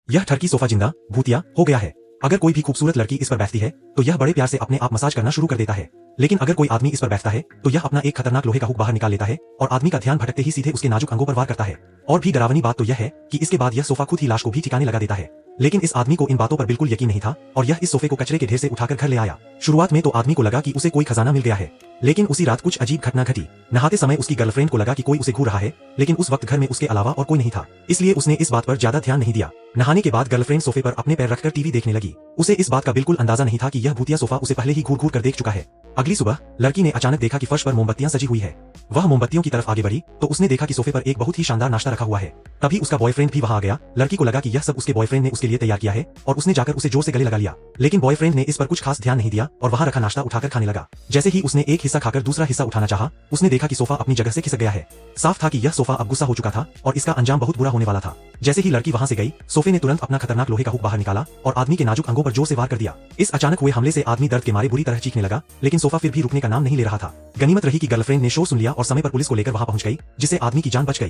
यह ठरकी सोफा जिंदा भूतिया हो गया है। अगर कोई भी खूबसूरत लड़की इस पर बैठती है तो यह बड़े प्यार से अपने आप मसाज करना शुरू कर देता है, लेकिन अगर कोई आदमी इस पर बैठता है तो यह अपना एक खतरनाक लोहे का हुक बाहर निकाल लेता है और आदमी का ध्यान भटकते ही सीधे उसके नाजुक अंगों पर वार करता है। और भी डरावनी बात तो यह है कि इसके बाद यह सोफा खुद ही लाश को भी ठिकाने लगा देता है। लेकिन इस आदमी को इन बातों पर बिल्कुल यकीन नहीं था और यह इस सोफे को कचरे के ढेर से उठाकर घर ले आया। शुरुआत में तो आदमी को लगा कि उसे कोई खजाना मिल गया है, लेकिन उसी रात कुछ अजीब घटना घटी। नहाते समय उसकी गर्लफ्रेंड को लगा कि कोई उसे घूर रहा है, लेकिन उस वक्त घर में उसके अलावा और कोई नहीं था, इसलिए उसने इस बात पर ज्यादा ध्यान नहीं दिया। नहाने के बाद गर्लफ्रेंड सोफे पर अपने पैर रखकर टीवी देखने लगी। उसे इस बात का बिल्कुल अंदाजा नहीं था कि यह भूतिया सोफा उसे पहले ही घूर घूर कर देख चुका है। अगली सुबह लड़की ने अचानक देखा कि फर्श पर मोमबत्तियां सजी हुई है। वह मोमबत्तियों की तरफ आगे बढ़ी तो उसने देखा कि सोफे पर एक बहुत ही शानदार नाश्ता रखा हुआ है। तभी उसका बॉयफ्रेंड भी वहां आ गया। लड़की को लगा कि यह सब उसके बॉयफ्रेंड ने उसके लिए तैयार किया है और उसने जाकर उसे जोर से गले लगा लिया, लेकिन बॉयफ्रेंड ने इस पर कुछ खास ध्यान नहीं दिया और वहां रखा नाश्ता उठाकर खाने लगा। जैसे ही उसने एक हिस्सा खाकर दूसरा हिस्सा उठाना चाहा, उसने देखा कि सोफा अपनी जगह से खिसक गया है। साफ था कि यह सोफा अब गुस्सा हो चुका था और इसका अंजाम बहुत बुरा होने वाला था। जैसे ही लड़की वहां से गई, सोफे ने तुरंत अपना खतरनाक लोहे का हुक बाहर निकाला और आदमी के नाजुक अंगों पर जोर से वार कर दिया। इस अचानक हुए हमले से आदमी दर्द के मारे बुरी तरह चीखने लगा, लेकिन सोफा फिर भी रुकने का नाम नहीं ले रहा था। गनीमत रही कि गर्लफ्रेंड ने शोर सुन लिया और समय पर पुलिस को लेकर वहां पहुंच गई, जिससे आदमी की जान बच गई।